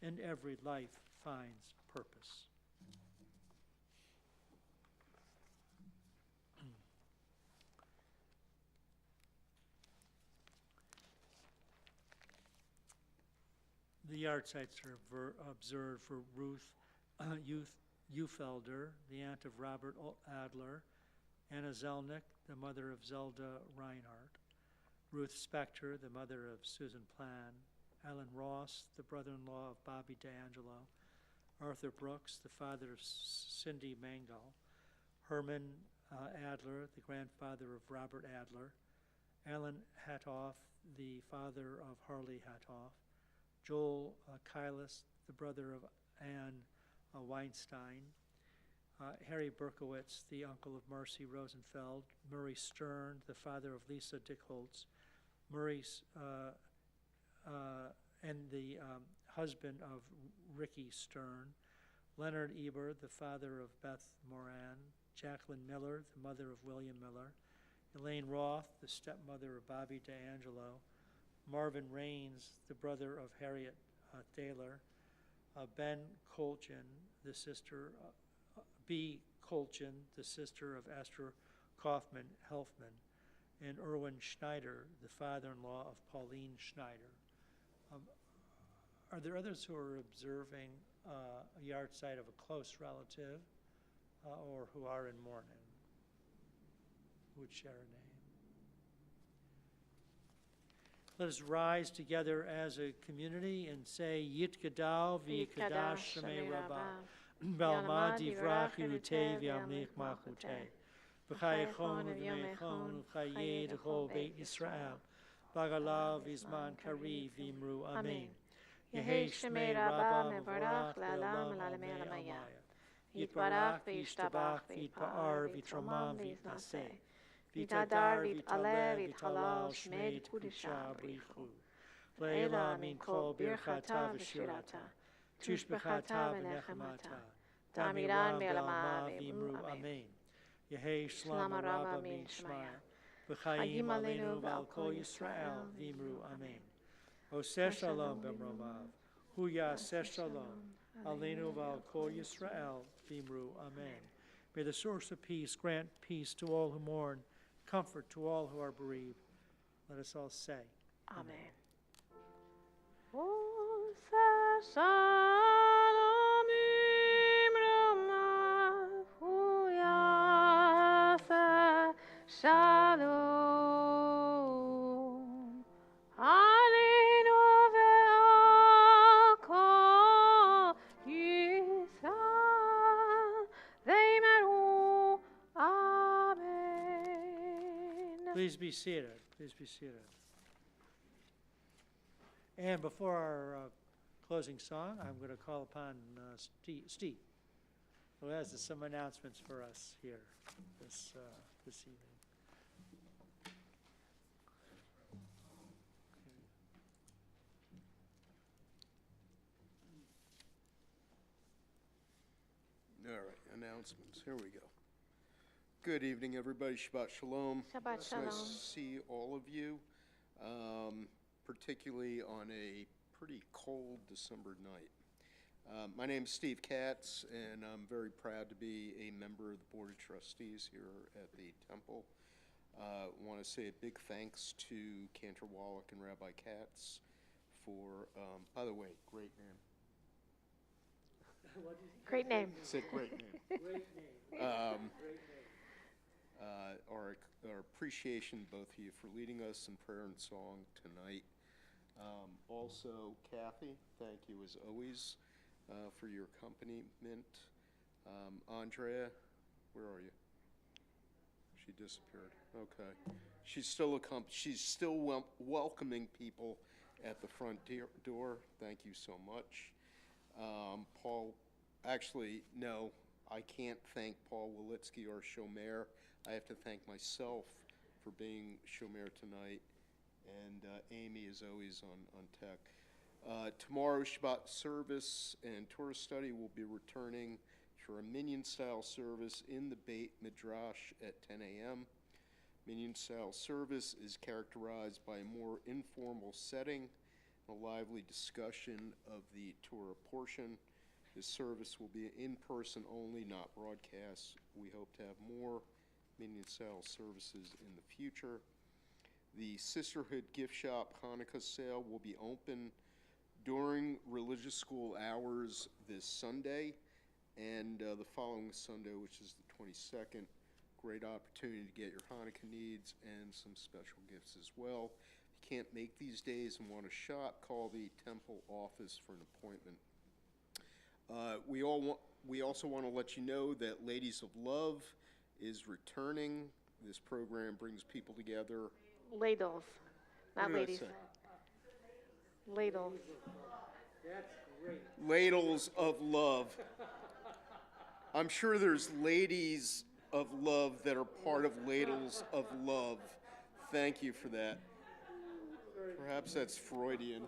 and every life finds purpose. The yard sites are observed for Ruth Ufelder, the aunt of Robert Adler, Anna Zelnick, the mother of Zelda Reinhardt, Ruth Spector, the mother of Susan Plan, Alan Ross, the brother-in-law of Bobby DeAngelo, Arthur Brooks, the father of Cindy Mangal, Herman Adler, the grandfather of Robert Adler, Alan Hatoff, the father of Harley Hatoff, Joel Kylas, the brother of Anne Weinstein, Harry Berkowitz, the uncle of Marcy Rosenfeld, Murray Stern, the father of Lisa Dickholtz, Murray and the husband of Ricky Stern, Leonard Eber, the father of Beth Moran, Jacqueline Miller, the mother of William Miller, Elaine Roth, the stepmother of Bobby DeAngelo, Marvin Raines, the brother of Harriet Thaler, Ben Colchin, the sister, B. Colchin, the sister of Esther Kaufman Helfman, and Erwin Schneider, the father-in-law of Pauline Schneider. Are there others who are observing a yard site of a close relative or who are in mourning? Who would share a name? Let us rise together as a community and say, Yitgadal v'yikadash shemei Rabbah, Balma divrach yirutei v'yamlich malchutei, v'chayechon v'yamechon v'chayei d'chol Beit Yisrael, Bagalav v'zman kariv v'imru Amen. Yehei shemei Rabbah mevarach le'alam l'almei alamaya. Yitbarach v'yishtabach v'yitpa'ar v'yitromam v'yitnaseh. V'yitadar v'yit'aleh v'yit'halal shmei t'kudisha b'richu. Le'ela min kol birchata v'shirata. Tishbechata v'nechemata. Damiran me'alama v'imru Amen. Yehei shlama rabba min shmaya. V'chayim aleinu v'al kol Yisrael v'imru Amen. Oseh shalom b'mromav. Hu yaseh shalom. Aleinu v'al kol Yisrael v'imru Amen. May the source of peace grant peace to all who mourn, comfort to all who are bereaved. Let us all say, Amen. Oseh shalom b'mromav. Hu yaseh shalom. Please be seated. Please be seated. And before our closing song, I'm going to call upon Steve, who has some announcements for us here this evening. All right, announcements. Here we go. Good evening, everybody. Shabbat Shalom. Shabbat It's Shalom. nice to see all of you, particularly on a pretty cold December night. My name is Steve Katz, and I'm very proud to be a member of the Board of Trustees here at the Temple. Want to say a big thanks to Cantor, Wallach, and Rabbi Katz for, by the way, great name. Great name. It's a great name. Great name. Our appreciation, both of you, for leading us in prayer and song tonight. Also, Kathy, thank you as always for your accompaniment. Andrea, where are you? She disappeared. Okay. She's still welcoming people at the front door. Thank you so much. Paul, actually, no, I can't thank Paul Walitsky, our Shomer. I have to thank myself for being Shomer tonight, and Amy is always on tech. Tomorrow, Shabbat service and Torah study will be returning for a Minyan-style service in the Beit Midrash at 10 a.m. Minyan-style service is characterized by a more informal setting, a lively discussion of the Torah portion. This service will be in person only, not broadcast. We hope to have more Minyan-style services in the future. The Sisterhood Gift Shop Hanukkah sale will be open during religious school hours this Sunday and the following Sunday, which is the 22nd. Great opportunity to get your Hanukkah needs and some special gifts as well. If you can't make these days and want to shop, call the Temple office for an appointment. We also want to let you know that Ladies of Love is returning. This program brings people together. Ladles, not What did I ladies. say? Ladles. That's great. Ladles of Love. I'm sure there's ladies of love that are part of Ladles of Love. Thank you for that. Perhaps that's Freudian.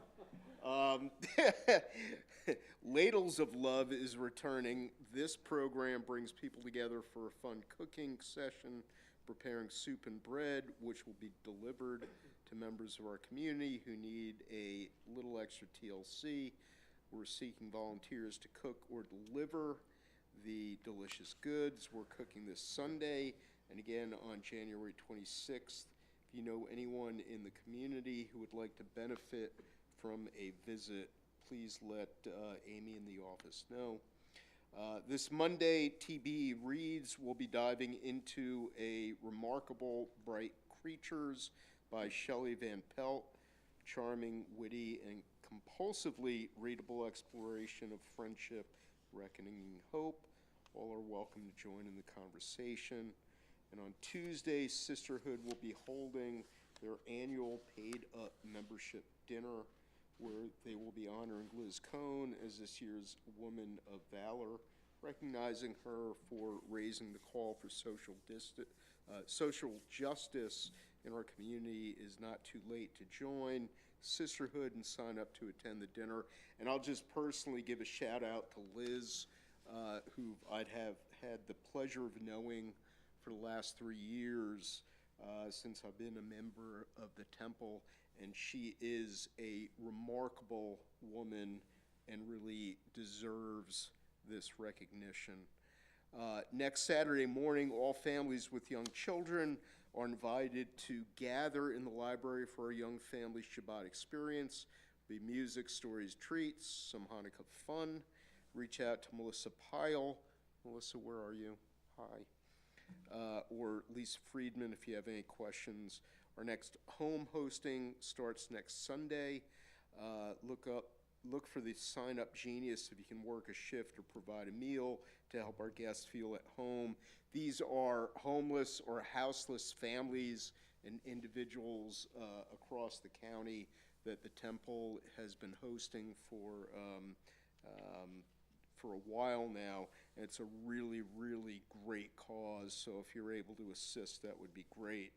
Ladles of Love is returning. This program brings people together for a fun cooking session, preparing soup and bread, which will be delivered to members of our community who need a little extra TLC. We're seeking volunteers to cook or deliver the delicious goods. We're cooking this Sunday and again on January 26th. If you know anyone in the community who would like to benefit from a visit, please let Amy in the office know. This Monday, TB Reads will be diving into a remarkable Bright Creatures by Shelley Van Pelt, charming, witty, and compulsively readable exploration of friendship, reckoning, and hope. All are welcome to join in the conversation. And on Tuesday, Sisterhood will be holding their annual paid-up membership dinner, where they will be honoring Liz Cohn as this year's Woman of Valor, recognizing her for raising the call for social justice in our community. Is not too late to join Sisterhood and sign up to attend the dinner. And I'll just personally give a shout out to Liz, who I'd have had the pleasure of knowing for the last 3 years since I've been a member of the Temple. And she is a remarkable woman and really deserves this recognition. Next Saturday morning, all families with young children are invited to gather in the library for a young family Shabbat experience. There'll be music, stories, treats, some Hanukkah fun. Reach out to Melissa Pyle. Melissa, where are you? Hi. Or Lisa Friedman if you have any questions. Our next home hosting starts next Sunday. Look for the sign-up genius if you can work a shift or provide a meal to help our guests feel at home. These are homeless or houseless families and individuals across the county that the temple has been hosting for a while now. And it's a really, really great cause, so if you're able to assist, that would be great.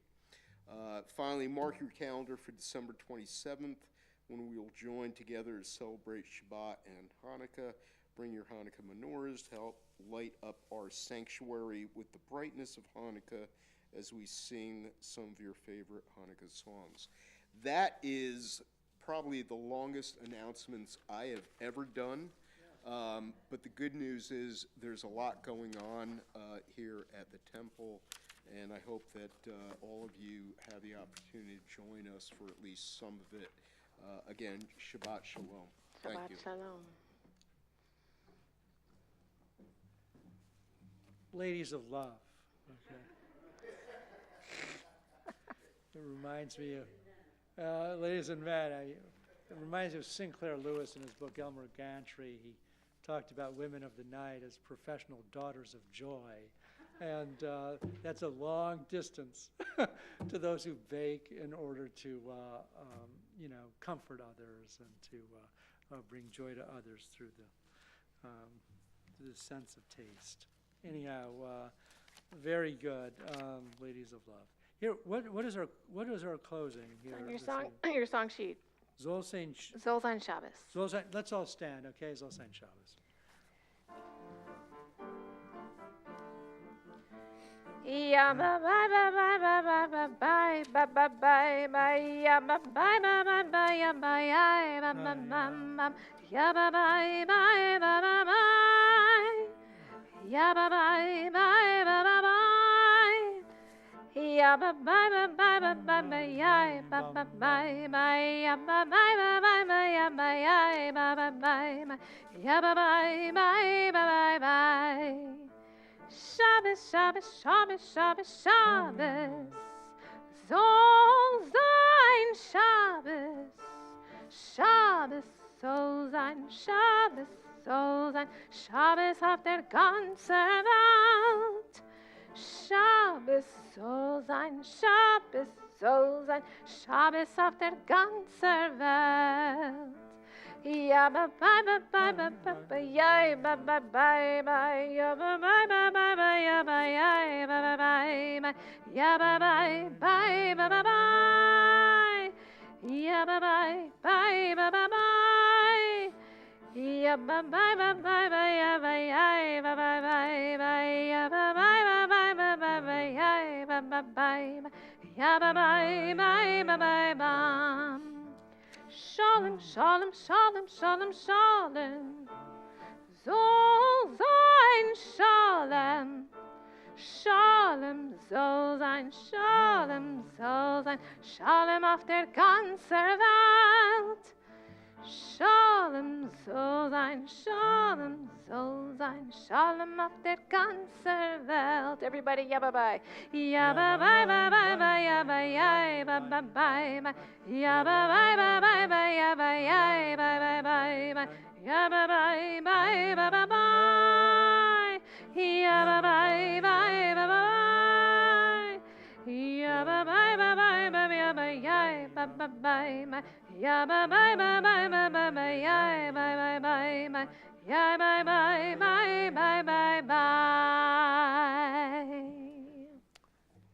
Finally, mark your calendar for December 27th, when we will join together to celebrate Shabbat and Hanukkah. Bring your Hanukkah menorahs to help light up our sanctuary with the brightness of Hanukkah as we sing some of your favorite Hanukkah songs. That is probably the longest announcements I have ever done. But the good news is there's a lot going on here at the temple, and I hope that all of you have the opportunity to join us for at least some of it. Again, Shabbat Shalom. Thank you. Shabbat Shalom. Ladies of Love. Okay. It reminds me of, ladies and men, it reminds me of Sinclair Lewis in his book Elmer Gantry. He talked about women of the night as professional daughters of joy. And that's a long distance to those who bake in order to, comfort others and to bring joy to others through the sense of taste. Anyhow, very good, ladies of love. Here, what is our closing here? On your song sheet. Zol Sein Shabbos. Let's all stand, okay? Zol Sein Shabbos. Ya ba ba ba ba ba ba ba ba ba ba ba ba ya ba ba ba ba ba ya ba ya ba ba ba ya ba ba ba ba ba ba ya ba ba ba ba ba ba ya ba ba ba ba ba ba ya ba ba ba ba ya ba ba ba ba ya ba ya ba ba ba ya ba ba ba ba. Shabbos, Shabbos, Shabbos, Shabbos, Shabbos, soll sein Shabbos, Shabbos soll sein, Shabbos soll sein, Shabbos auf der ganzen Welt. Shabbos soll sein, Shabbos soll sein, Shabbos auf der ganzen Welt. Ya ba ba ba ba ba ba ba ya ba ba ba ba ya ba ba ba ba ba ya ba ya ba ba ba ya ba ba ba ba ba ba ya ba ba ba ba ba ba ya ba ba ba ba ba ya ba ya ba ba ba ba ya ba ba ba ba ba ba ya ba ba ba ya ba ba ba ba ba. Shalom, shalom, shalom, shalom, shalom. Soll sein Shalom. Shalom soll sein, Shalom soll sein, Shalom auf der ganzen Welt. Shalom soll sein, Shalom soll sein, Shalom auf der ganzen Welt. Everybody, ya bye bye. Ya bye bye bye bye bye ya bye ya bye bye bye. Ya bye bye bye bye bye ya bye ya bye bye bye. Ya bye bye bye bye bye bye. Ya bye bye bye bye bye. Ya bye bye bye bye bye ya bye ya bye bye bye. Ya bye bye bye bye bye bye bye ya bye bye bye. Ya bye bye bye bye bye bye.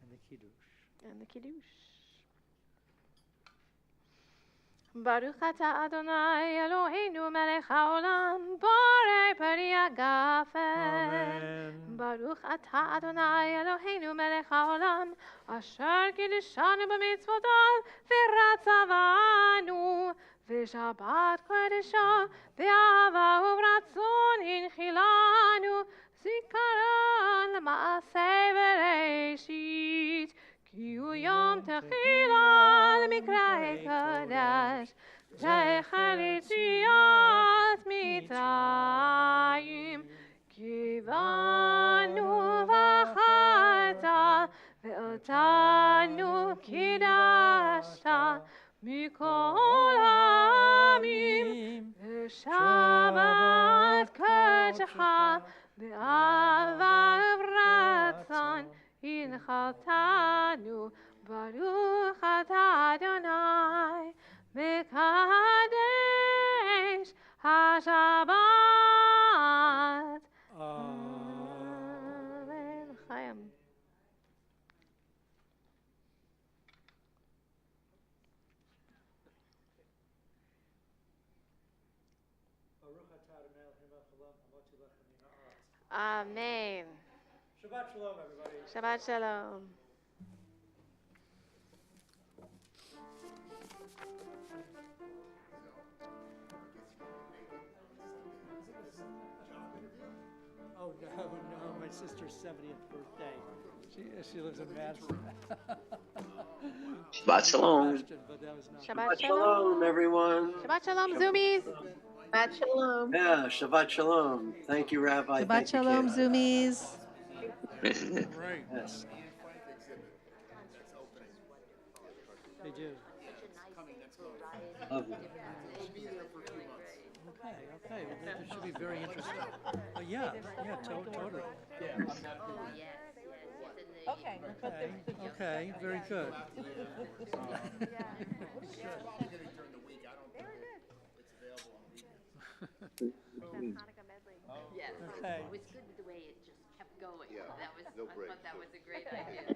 And the Kiddush. And the Kiddush. Baruch atah Adonai Eloheinu melech haolam borei peri hagafen. Amen. Baruch atah Adonai Eloheinu melech haolam asher kiddushanu b'mitzvotav v'ratzavanu v'shabbat kodesho b'ahava u'b'ratzon hinchilanu zikaron l'maaseh v'reishit כי הוא יום תחילה למקראי קודש, זכר יציאת מצרים. כי בנו בחרת ואותנו קידשת מכל העמים, ושבת קודשך באהבה וברצון הנחלתנו Baruch atah Adonai Mekadesh HaShabbat. Amen. Chaim. Amen. Shabbat shalom, everybody. Shabbat shalom. Oh, no, my sister's 70th birthday. She lives in Madison. Shabbat shalom. But that was not Shabbat Shalom, shalom. everyone. Shabbat shalom, Zoomies. Shabbat shalom. Yeah, Shabbat shalom. Thank you, Rabbi. Shabbat Thank you, shalom, Cantor. Zoomies. right. Yes. They do. Lovely. Okay. Well, that should be very interesting. Yeah, totally. Okay, very good. Yes, Okay. it was good the way it just kept going. Yeah, That was, no I break. thought that was a great idea.